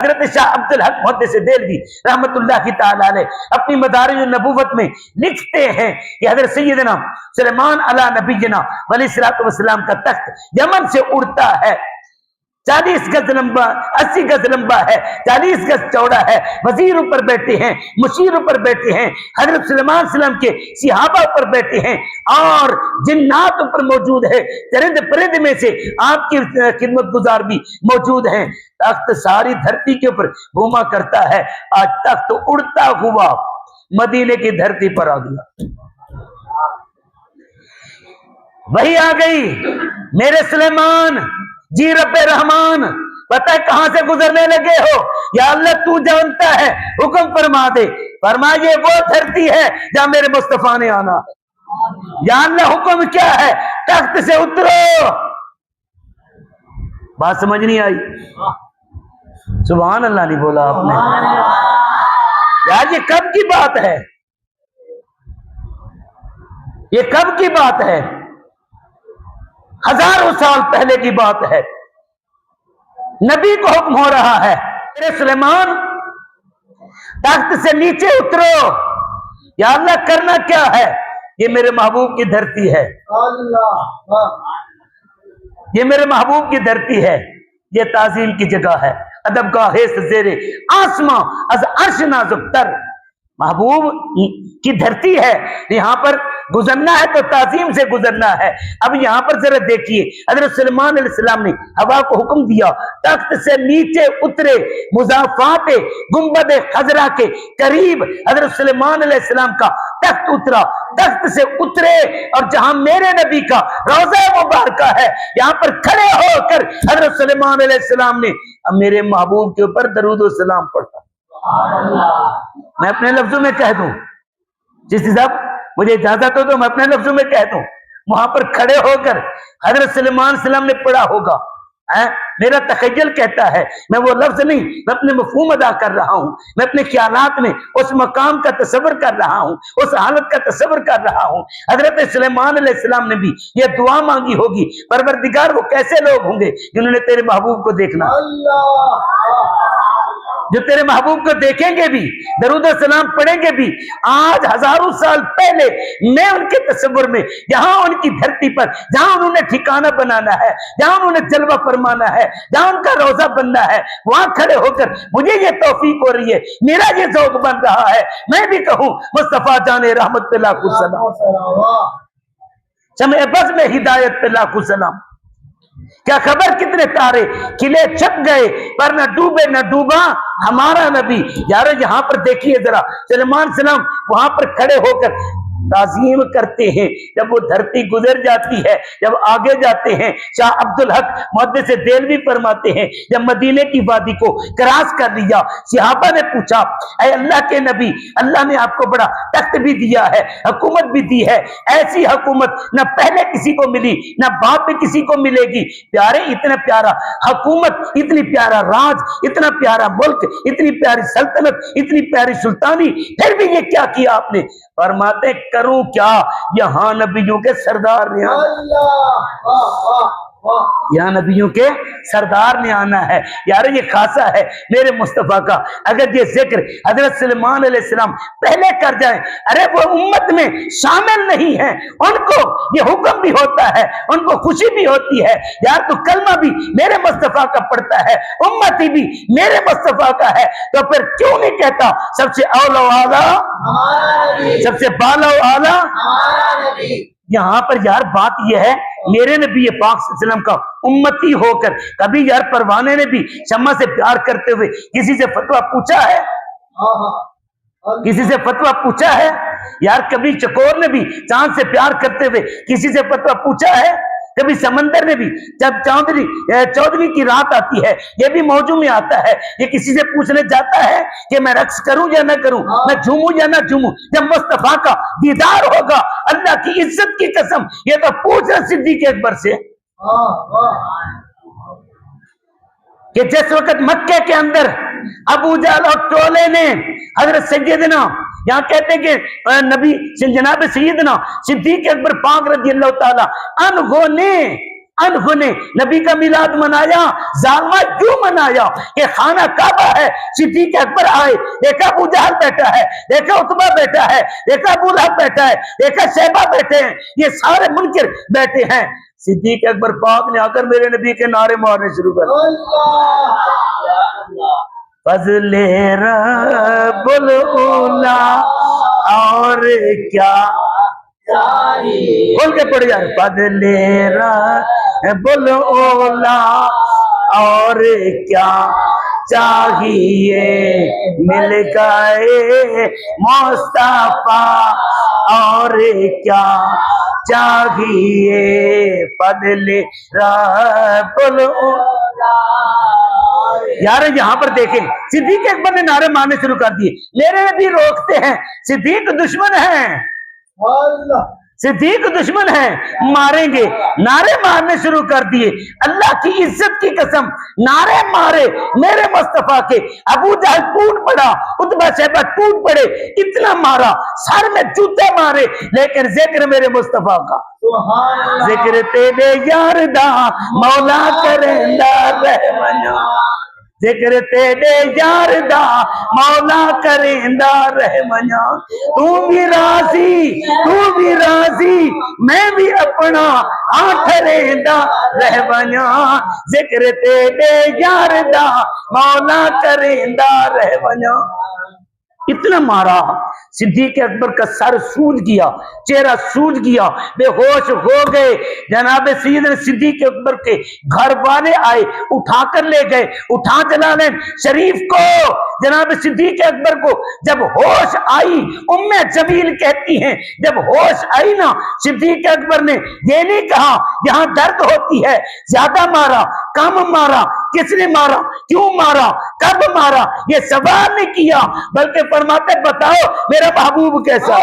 حضرت شاہ عبد الحق محدث دہلوی رحمت اللہ تعالی علیہ اپنی مدارج النبوت میں لکھتے ہیں کہ حضرت سیدنا سلیمان علی نبینا علیہ الصلوۃ والسلام کا تخت یمن سے اڑتا ہے، 40 گز لمبا 80 گز لمبا ہے، 40 گز چوڑا ہے، وزیر اوپر بیٹھے ہیں، مشیر اوپر بیٹھے ہیں، حضرت سلیمان علیہ السلام کے صحابہ اوپر بیٹھے ہیں، اور جنات اوپر موجود ہے، چرند پرند میں سے آپ کی خدمت گزار بھی موجود ہیں۔ تخت ساری دھرتی کے اوپر گھوما کرتا ہے، آج تخت اڑتا ہوا مدینے کی دھرتی پر آ گیا۔ وہی آ گئی، میرے سلیمان جی رب رحمان پتہ ہے کہاں سے گزرنے لگے ہو؟ یا اللہ تو جانتا ہے، حکم فرما دے۔ فرما یہ وہ دھرتی ہے جہاں میرے مصطفیٰ نے آنا ہے۔ یا اللہ حکم کیا ہے؟ تخت سے اترو۔ بات سمجھ نہیں آئی؟ سبحان اللہ نہیں بولا آپ نے؟ یار یہ کب کی بات ہے؟ یہ کب کی بات ہے؟ ہزاروں سال پہلے کی بات ہے۔ نبی کو حکم ہو رہا ہے میرے سلیمان تخت سے نیچے اترو۔ یا اللہ کرنا کیا ہے؟ یہ میرے محبوب کی دھرتی ہے، یہ میرے محبوب کی دھرتی ہے، یہ تعظیم کی جگہ ہے، ادب گاہ زیر آسماں از عرش نازک تر، محبوب کی دھرتی ہے، یہاں پر گزرنا ہے تو تعظیم سے گزرنا ہے۔ اب یہاں پر ذرا دیکھیے، حضرت سلیمان علیہ السلام نے ہوا کو حکم دیا تخت سے نیچے اترے، مضافات گنبد خضرا کے قریب حضرت سلیمان علیہ السلام کا تخت اترا، تخت سے اترے، اور جہاں میرے نبی کا روضہ مبارکہ ہے یہاں پر کھڑے ہو کر حضرت سلیمان علیہ السلام نے میرے محبوب کے اوپر درود و سلام پڑھا۔ میں اپنے لفظوں میں کہہ دوں، جس صاحب مجھے اجازت ہو تو میں اپنے لفظوں میں کہہ دوں، وہاں پر کھڑے ہو کر حضرت سلیمان علیہ السلام نے پڑھا ہوگا۔ میرا تخیل کہتا ہے، میں وہ لفظ نہیں، میں اپنے مفہوم ادا کر رہا ہوں، میں اپنے خیالات میں اس مقام کا تصور کر رہا ہوں، اس حالت کا تصور کر رہا ہوں۔ حضرت سلیمان علیہ السلام نے بھی یہ دعا مانگی ہوگی، پروردگار وہ کیسے لوگ ہوں گے جنہوں نے تیرے محبوب کو دیکھنا، جو تیرے محبوب کو دیکھیں گے بھی، درود و سلام پڑھیں گے بھی۔ آج ہزاروں سال پہلے میں ان کے تصور میں یہاں ان کی دھرتی پر جہاں انہوں نے ٹھکانہ بنانا ہے، جہاں انہوں نے جلوہ فرمانا ہے، جہاں ان کا روزہ بننا ہے، وہاں کھڑے ہو کر مجھے یہ توفیق ہو رہی ہے، میرا یہ ذوق بن رہا ہے میں بھی کہوں مصطفیٰ جان رحمت پہ لاکھوں سلام، شمع بز میں ہدایت پہ لاکھوں سلام۔ کیا خبر کتنے تارے کھلے چھپ گئے پر نہ ڈوبے نہ ڈوبا ہمارا نبی۔ یارو یہاں پر دیکھیے ذرا، سلیمان السلام وہاں پر کھڑے ہو کر تعظیم کرتے ہیں۔ جب وہ دھرتی گزر جاتی ہے، جب آگے جاتے ہیں، شاہ عبد الحق محدث دہلوی فرماتے ہیں جب مدینے کی وادی کو کراس کر لیا، صحابہ نے پوچھا اے اللہ کے نبی، اللہ نے آپ کو بڑا تخت بھی دیا ہے، حکومت بھی دی ہے، ایسی حکومت نہ پہلے کسی کو ملی نہ بعد میں کسی کو ملے گی۔ پیارے اتنا پیارا حکومت، اتنی پیارا راج، اتنا پیارا ملک، اتنی پیاری سلطنت، اتنی پیاری سلطانی، پھر بھی یہ کیا کیا آپ نے؟ فرماتے کروں کیا، یہاں نبیوں کے سردار نے آنا، یہاں نبیوں کے سردار نے آنا ہے۔ یار یہ خاصہ ہے میرے مصطفیٰ کا، اگر یہ ذکر حضرت سلیمان علیہ السلام پہلے کر جائیں، ارے وہ امت میں شامل نہیں ہیں، ان کو یہ حکم بھی ہوتا ہے، ان کو خوشی بھی ہوتی ہے۔ یار تو کلمہ بھی میرے مصطفیٰ کا پڑھتا ہے، امتی بھی میرے مصطفیٰ کا ہے، تو پھر کیوں نہیں کہتا سب سے اولا و اعلیٰ، سب سے بالا و اعلیٰ؟ یہاں پر یار بات یہ ہے، میرے نبی پاک صلی اللہ علیہ وسلم کا امتی ہو کر کبھی یار پروانے نے بھی شمع سے پیار کرتے ہوئے کسی سے فتویٰ پوچھا ہے؟ کسی سے فتویٰ پوچھا ہے؟ یار کبھی چکور نے بھی چاند سے پیار کرتے ہوئے کسی سے فتویٰ پوچھا ہے؟ کبھی سمندر نے بھی جب چودھویں کی رات آتی ہے، یہ بھی موضوع میں آتا ہے، یہ کسی سے پوچھنے جاتا ہے کہ میں رقص کروں یا نہ کروں، میں جھوموں یا نہ جھوموں؟ جب مصطفیٰ کا دیدار ہوگا اللہ کی عزت کی قسم یہ تو پوچھ رہا صدیق اکبر سے کہ جس وقت مکے کے اندر ابو جہل اور ٹولے نے حضرت سیدنا، یہاں کہتے ہیں کہ نبی جناب سیدنا صدیق اکبر پاک رضی اللہ تعالی عنہ نے عنہ نے نبی کا میلاد منایا، ظالمہ کیوں منایا کہ خانہ کعبہ ہے، صدیق اکبر آئے، دیکھا ابو جہل بیٹھا ہے، دیکھا عتبہ بیٹھا ہے، دیکھا ابو لہب بیٹھا ہے، دیکھا شیبہ بیٹھے ہیں، یہ سارے منکر بیٹھے ہیں، صدیق اکبر پاک نے آ کر میرے نبی کے نعرے مارنے شروع کر فضل رب الاولا اور کیا کھول کے پڑھ جائے، فضل رب الاولا اور کیا چاہیے، مل گئے مصطفیٰ اور کیا چاہیے، فضل رب الاولا۔ یار یہاں پر دیکھیں صدیق اکبر نے نعرے مارنے شروع کر دیے، میرے نبی روکتے ہیں، صدیق دشمن ہیں، صدیق دشمن ہیں، ماریں گے، نعرے مارنے شروع کر دیے، اللہ کی عزت کی قسم نعرے مارے میرے مصطفیٰ کے، ابو جہل ٹوٹ پڑا، عتبہ شیبہ ٹوٹ پڑے، اتنا مارا، سر میں جوتے مارے، لیکن ذکر میرے مصطفیٰ کا، ذکر تیرے یار دا مولا کرندہ رحمنا، ذکر تیرے یار دا مولا کرندہ رحمنا، تو بھی راضی میں بھی اپنا ہاتھ رہندہ رحمنا، ذکر تیرے یار دا مولا کرندہ رحمنا۔ اتنا مارا صدیق اکبر کا سر سوج گیا، چہرہ سوج گیا، بے ہوش ہو گئے، جناب سیدنا صدیق اکبر کے گھر والے آئے، اٹھا کر لے گئے، اٹھا جلالین شریف کو، جناب صدیق اکبر کو جب ہوش آئی، ام جمیل کہتی ہیں جب ہوش آئی نا، صدیق اکبر نے یہ نہیں کہا یہاں درد ہوتی ہے، زیادہ مارا کم مارا، کس نے مارا، کیوں مارا، کب مارا، یہ سوال نہیں کیا، بلکہ فرماتے بتاؤ میرا محبوب کیسا،